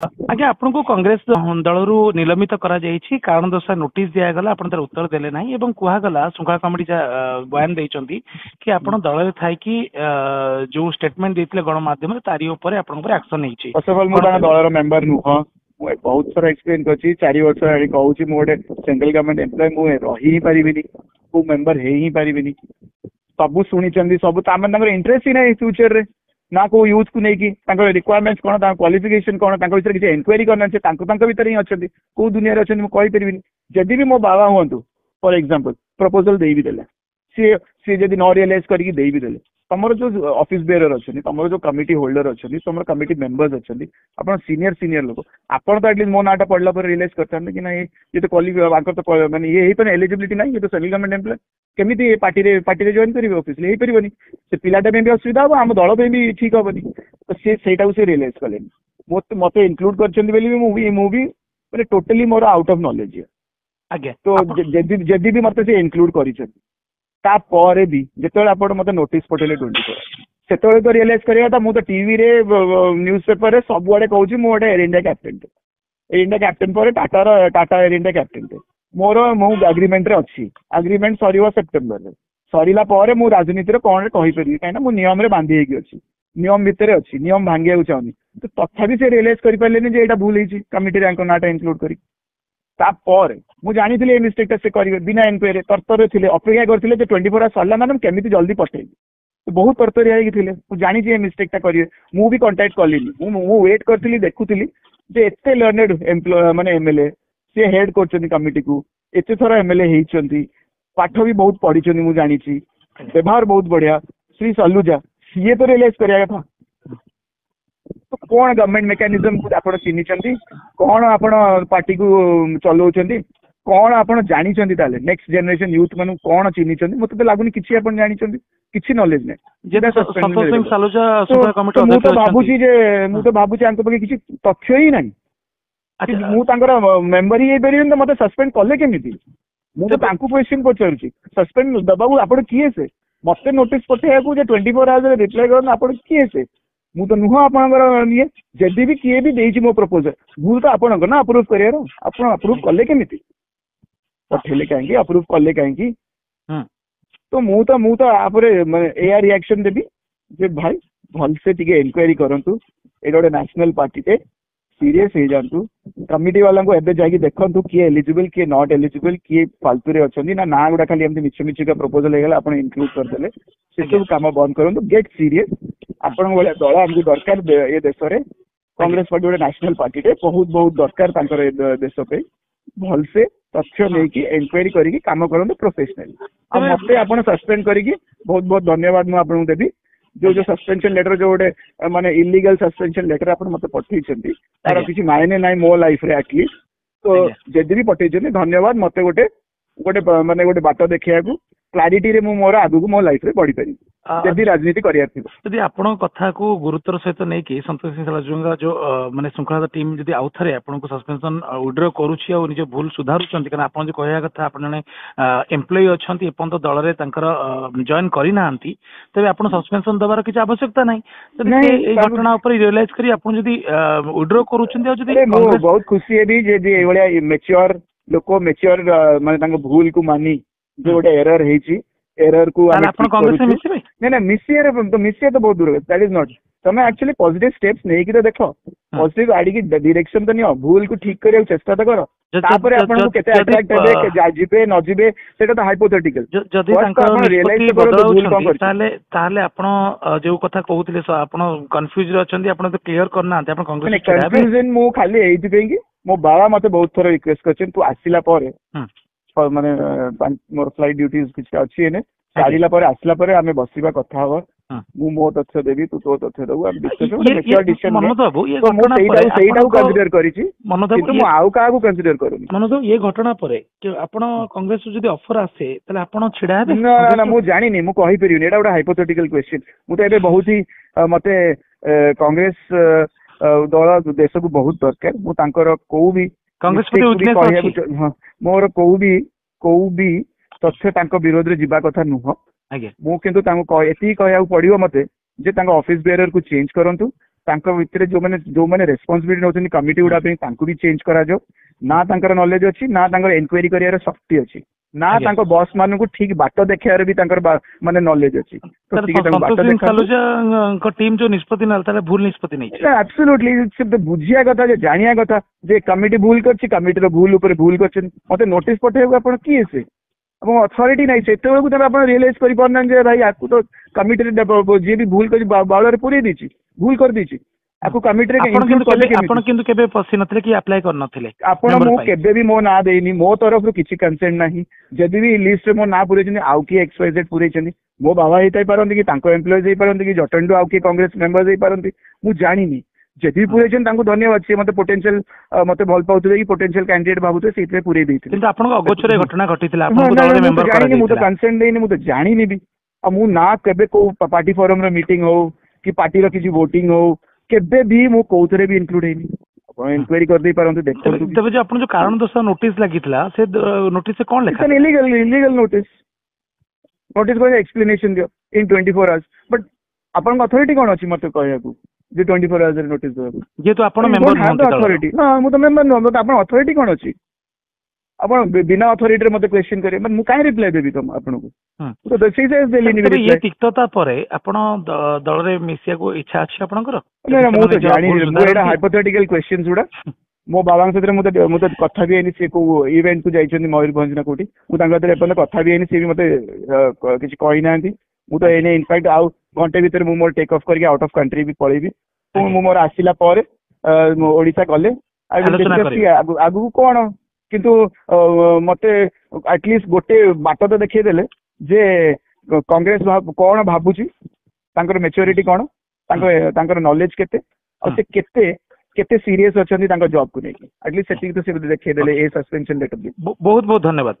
आज्ञा आपको कांग्रेस दल निलंबित कारण दर्शा नोटिस दिगला आप उत्तर देले ना कहगला श्रृंखला कमिटी बयान देती कि आप दल थी जो स्टेटमेंट देते गणमाध्यम तारी एक्शन नहीं दलर मेम्बर नुह बहुत थर एक्सपीरियंस अच्छी 4 वर्ष कहूँ गोटे सेंट्रल गवर्नमेंट एम्प्लॉय मुझे रही पारिनी को मेम्बर ही पारिनी सब शुणी सब इंटरेस्ट ही ना फ्यूचर रे ना को यूथ को लेकिन रिक्वायरमेंट्स कौन क्वालिफिकेशन कौन विषय किसी एनक्वायरी करना भर ही अच्छा कौ दुनिया अच्छा मुझे कहीपरि जदि भी मो बाबा हूँ फॉर एग्जांपल प्रपोजल दे भी देला सी जब न रियलाइज करके दे भी देले तुम जो ऑफिस बेयर अच्छा तुम जो कमिटी होल्डर अच्छा तुम कमिटी मेंबर्स अच्छा आप सीनियर लोग आपड़ तो एटलिस्ट मो नाटा पढ़ला रियलाइज करते कि ना ये तो क्वालिफाई माने ये एलिजिबिलिटी ना ये तो सेंट्रल गवर्नमेंट एम्प्लॉय केमी पार्टी जॉइन करेंगे ऑफिस हो पारे से पिलाटा भी असुविधा हम आम दल भी ठीक हेनी तो से रियलाइज कले मत इनक्लूड कर totally more out of knowledge आज्ञा तो जदि भी मत से इनक्लूड कर भी जिते आप मत नोटिस पठेले 24 से तो रियलाइज करा मुझे टीवी रे न्यूज पेपर रे सब आड़े कहूँ मुझे air India captain air India captain पर टाटा एयर इंडिया कैप्टेन मोर मु एग्रीमेंट रे अच्छी एग्रीमेंट सर सेप्टेम्बर रे सरला मु राजनीति रे कौन कहीपरि कहीं मु नियम रे बांधी अच्छी नियम भितर अच्छी नियम भांगे चाहूनी तो तथापि से रियलाइज कर भूल कमिटी रैंक नाटा इनक्लूड करी मुझे जानी ए मिस्टेक से करेंगे बिना एनक्वायरी तरतर थे अपेक्षा करते 24 आवर्स सरला मैडम केमी जल्दी पठेबी तो बहुत तरतरिया होते मुझे जानी ए मिस्टेकटा करेंगे मुझे कंटाक्ट कलिनी मु वेट करी देखुली एत लर्नेड एम्प्लॉय माने एमएलए सी हेड कर कमिटी को एत थर एमएलए होती पाठ भी बहुत पढ़ी मुझे जानी व्यवहार बहुत बढ़िया श्री सलुजा सीए तो रियलाइज करिया था तो कौन गवर्नमेंट मेकानिज्म को आप चिन्ह कौन आप पार्टी को चलाऊँ कौन आप जानी नेक्स्ट जनरेशन यूथ मान कौन चिन्ह मत तो लगुनि कि जानी किसी नॉलेज नहीं मुझे भावुँ पाखे किसी तथ्य ही ना मुझे मेम्बर ही पारे तो मत सस्पेंड कले केमी मुझे क्वेश्चन पचारूँ सस्पेंड दबा आप किए से मत नोटिस पठेगा 24 आवर्स रिप्लाई करना आप किए से मु तो नुह आपंकर ये जदि भी किए भी देती मो प्रपोजल भूल तो आपंकर ना अप्रूव कर अप्रूव कले केमी पठेले कहीं अप्रूव कले कहीं तो मुझे या रिएक्शन देवी जे भाई भलसे टिके इनक्वायरी करंतु ये गोटे नेशनल पार्टी टे सीरियस हो जातु कमिटी वाला को एबे जाके देखंतु किए एलिजिबल किए नॉट एलिजिबल किए फालतू रे अछंदी ना गुडा खाली एमती मिछ मिछ का प्रपोजल हेगला आपण इंक्लूड कर देले से सब काम बंद करंतु गेट सीरियस आपण वाला दल हमको दरकार ये देश रे कांग्रेस पार्टी गोटे नेशनल पार्टी टे बहुत बहुत दरकार तांकर देश पे भलसे तथ्य लेकी इंक्वायरी करिकी काम करंतु प्रोफेशनली आ मते आपण सस्पेंड करिकी बहुत बहुत धन्यवाद मु आपन देबी जो सस्पेंशन लेटर जो गोटे माने इलीगल सस्पेंशन लेटर आप मत पठे तार किसी मायने ना मो लाइफ रे एटलिस्ट तो जदि भी पठे धन्यवाद मत गोटे गोटे माने गोटे बाट देखा क्लारिटी रे मोर आगु मो लाइफ रे बढ़ी पारि जदि राजनीति करियार थिबो जदि आपण कथा को गुरुत्वर सहित नै कि संतोष सिंह सालुजा जो माने श्रृंखला टीम जदि आउ थरे आपण को सस्पेंशन विड्रॉ करूछि आ निज भूल सुधारुछंती कारण आपण जे कहया कथा आपण ने एम्प्लॉय अछंती एपन तो दल रे तांकर जॉइन करि नांती तबे आपण सस्पेंशन दबार किछ आवश्यकता नै तबे ए घटना ऊपर रियलाइज करी आपण जदि विड्रॉ करूछंती आ जदि बहुत खुशी है भी जे एवळ्या मैच्योर लोको मैच्योर माने तांको भूल को मानी जो गोटे एरर हेची एरर को कांग्रेस में मिसिबे ना मिसिए तो बहुत दूर दैट इज नॉट तमे एक्चुअली पॉजिटिव स्टेप्स नहीं कि तो देखो पॉजिटिव आड़ी की डायरेक्शन तो नहीं भूल को ठीक करिया चेष्टा तो करो तापर आपन को केते अट्रैक्ट हेबे के जाजिबे न जिबे सेटा तो हाइपोथेटिकल जदि तांकर रियलाइज करो भूल कोन कर ताले आपण जो कथा कहउतिले आपण कंफ्यूज रे अछंती आपण तो क्लियर करना आपण कांग्रेस कंफ्यूजन मो खाली एइति पेंगी मो बाबा मते बहुत थोर रिक्वेस्ट करछन तू आसिला पारे माने मोर फ्लाइट ड्यूटीज किछ अछि एने सारिला पारे आसला पारे हमें बसिबा कथा हबो मु मो तथ्य देबी तू तो तथ्य दबु हम डिस्कशन मेच्योर डिसीजन मनोज बाबू ये घटना पर सेइटा को कंसीडर करिछि मनोज बाबू मु आउ का को कंसीडर करूनी मनोज बाबू ये घटना परे कि आपण कांग्रेस जदी ऑफर आसे तले आपण छिडा हेबे ना ना मु जानि नि मु कहि परिउनी एटा गोटा हाइपोथेटिकल क्वेश्चन मु तो एबे बहुत ही मते कांग्रेस दल देश को बहुत दरकार मु तांकर को भी कांग्रेस पति उद्देश्य अछि मोर को भी तथ्य तांको विरोध रे जिबा कथा नुह आगे मु किंतु तांको एती कहया पड़ियो मते जे तांको ऑफिस बेयरर को चेंज करंतु ତାଙ୍କ ଭିତରେ ଯୋଉମାନେ ରେସ୍ପନ୍ସିବିଲିଟି ନଉଛନ୍ତି କମିଟି ଗୁଡା ପାଇଁ ତାଙ୍କୁ ବି ଚେଞ୍ଜ କରାଯାଉ। ନା ତାଙ୍କର ନଲେଜ ଅଛି, ନା ତାଙ୍କର ଏନକ୍ୱାରି କରିବାର ଶକ୍ତି ଅଛି, ନା ତାଙ୍କ ବସ୍ ମାନଙ୍କୁ ଠିକ ବାଟ ଦେଖେଇବାର ବି ତାଙ୍କର ମାନେ ନଲେଜ ଅଛି। ଟିମ୍ ଯୋଉ ନିଷ୍ପତ୍ତି ନେଲା ତାହେଲେ ଭୁଲ ନିଷ୍ପତ୍ତି ନେଇଛି। ଆବସଲ୍ୟୁଟଲି ସେ ବୁଝିବା କଥା, ଯେ ଜାଣିବା କଥା ଯେ କମିଟି ଭୁଲ କରିଛି, କମିଟିର ଭୁଲ ଉପରେ ଭୁଲ କରିଛନ୍ତି। ମତେ ନୋଟିସ ପଠେଇବାକୁ ଆପଣ କିଏ ସେ? ଆପଣ ଅଥରିଟି ନାହିଁ, ସେତେବେଳକୁ ତବେ ଆପଣ ରିୟଲାଇଜ କରିପାରୁନାହାନ୍ତି ଯେ ଭାଇ ଆକୁ ତ କମିଟିରେ ଯିଏ ବି ଭୁଲ କରି ବାଉଳରେ ପୁରେଇ ଦେଇଛି, ଭୁଲ କରିଦେଇଛି, ଆକୁ କମିଟିରେ ଆପଣ କିନ୍ତୁ କେବେ ପଶିନଥିଲେ କି ଆପ୍ଲାଏ କରିନଥିଲେ? ମୁଁ କେବେ ବି ମୋ ନାଁ ଦେଇନି, ମୋ ତରଫରୁ କିଛି କନସେଣ୍ଟ ନାହିଁ। ଯଦି ବି ଲିଷ୍ଟରେ ମୋ ନାଁ ପୁରେଇଛନ୍ତି ଆଉ କିଏ XYZ ପୁରେଇଛନ୍ତି, ମୋ ବାବା ହେଇଥାଇ ପାରନ୍ତି କି ତାଙ୍କ ଏମ୍ପ୍ଲୟିଜ ହେଇପାରନ୍ତି କି ଜଟଣୀରୁ ଆଉ କିଏ କଂଗ୍ରେସ ମେମ୍ବର ହେଇପାରନ୍ତି, ମୁଁ ଜାଣିନି। ଯଦି ବି ପୁରେଇଛନ୍ତି ତାଙ୍କୁ ଧନ୍ୟବାଦ, ସିଏ ମତେ ପୋଟେନସିଆଲ ମତେ ଭଲ ପାଉଥିବେ କି ପୋଟେନସିଆଲ କ୍ୟାଣ୍ଡିଡେଟ୍ ଭାବୁଥିବେ, ସେଇଥିପାଇଁ ପୁରେଇ ଦେଇଥିଲେ। କିନ୍ତୁ ଆପଣଙ୍କ ଅଗୋଚରରେ ଘଟଣା ଘଟିଥିଲା, ମୁଁ ତ କନସେଣ୍ଟ ଦେଇନି, ମୁଁ ତ ଜାଣିନି ବି। ଆଉ ମୁଁ ନା କେବେ କୋଉ ପାର୍ଟି ଫୋରମ ର ମିଟିଂ ହଉ କି ପାର୍ଟିର କିଛି ଭୋଟିଂ ହଉ କେବେ ବି ମୁଁ କୋଉଥିରେ ବି ଇନକ୍ଲୁଡ ହେଇନି। ଆପଣ ଇନକ୍ୱାରି କରିଦେଇ ପାରନ୍ତି, ଦେଖନ୍ତୁ। ତେବେ ଯୋଉ ଆପଣ ଯୋଉ କାରଣ ଦୋଷ ନୋଟିସ ଲାଗିଥିଲା, ସେ ନୋଟିସ କଣ ଲେଖା? ଇଲିଗାଲ ନୋଟିସ କରି ଏକ୍ସପ୍ଲେନେସନ ଦିଅ ଇନ 24 hours। ବଟ୍ ଆପଣଙ୍କ ଅଥରିଟି କଣ ଅଛି ମତେ କହିବାକୁ ଯେ 24 hours ରେ ନୋଟିସ ଦେବାକୁ? ଯେହେତୁ ଆପଣ ମେମ୍ବର ନୁହନ୍ତି ଅଥରିଟି। ହଁ, ମୁଁ ତ ମେମ୍ବର ନୁହଁ, ଆପଣ ଅଥରିଟି କଣ ଅଛି? ଆପଣ ବିନା ଅଥରିଟିରେ ମତେ କ୍ୱେଶ୍ଚିନ୍ କରିବେ, ମୁଁ କାହିଁ ରିପ୍ଲାଏ ଦେବି ଆପଣଙ୍କୁ? ଇଏ ତିକ୍ତତା ପରେ ଆପଣ ଦଳରେ ମିଶିବାକୁ ଇଚ୍ଛା ଅଛି ଆପଣଙ୍କର? ମୁଁ ତ ଜାଣିନି, ମୁଁ ଏଇଟା ହାଇପୋଥେଟିକାଲ କ୍ୱେଶ୍ଚିନ୍ସ ଗୁଡା। ମୋ ବାବାଙ୍କ ସାଥିରେ ମୁଁ ତ କଥା ବି ହେଇନି, ସେ କୋଉ ଇଭେଣ୍ଟ କୁ ଯାଇଛନ୍ତି ମୟୂରଭଞ୍ଜ ନା କୋଉଠି, ମୁଁ ତାଙ୍କ ସାଥିରେ ଏପର୍ଯ୍ୟନ୍ତ କଥା ବି ହେଇନି, ସେ ବି ମତେ କିଛି କହିନାହାନ୍ତି। ମୁଁ ତ ଏଇନେ ଇନଫାକ୍ଟ ଆଉ ଘଣ୍ଟେ ଭିତରେ ମୁଁ ମୋର ଟେକ୍ ଅଫ୍ କରିକି ଆଉଟ୍ ଅଫ୍ କଣ୍ଟ୍ରି ବି ପଳେଇବି। ମୁଁ ମୋର ଆସିଲା ପରେ ଓଡିଶା ଗଲେ ଆଗକୁ କଣ, କିନ୍ତୁ ମତେ ଆଟଲିଷ୍ଟ ଗୋଟେ ବାଟ ତ ଦେଖେଇଦେଲେ ଯେ କଂଗ୍ରେସ କଣ ଭାବୁଛି, ତାଙ୍କର ମ୍ୟାଚୁରିଟି କଣ, ତାଙ୍କର ନଲେଜ କେତେ, ଆଉ ସେ କେତେ ସିରିୟସ ଅଛନ୍ତି ତାଙ୍କ ଜବ୍ କୁ ନେଇକି। ଆଟଲିଷ୍ଟ ସେତିକି ତ ସେ ଦେଖେଇଦେଲେ ଏ ସସ୍ପେନସନ ଲେଟର। ବହୁତ ବହୁତ ଧନ୍ୟବାଦ।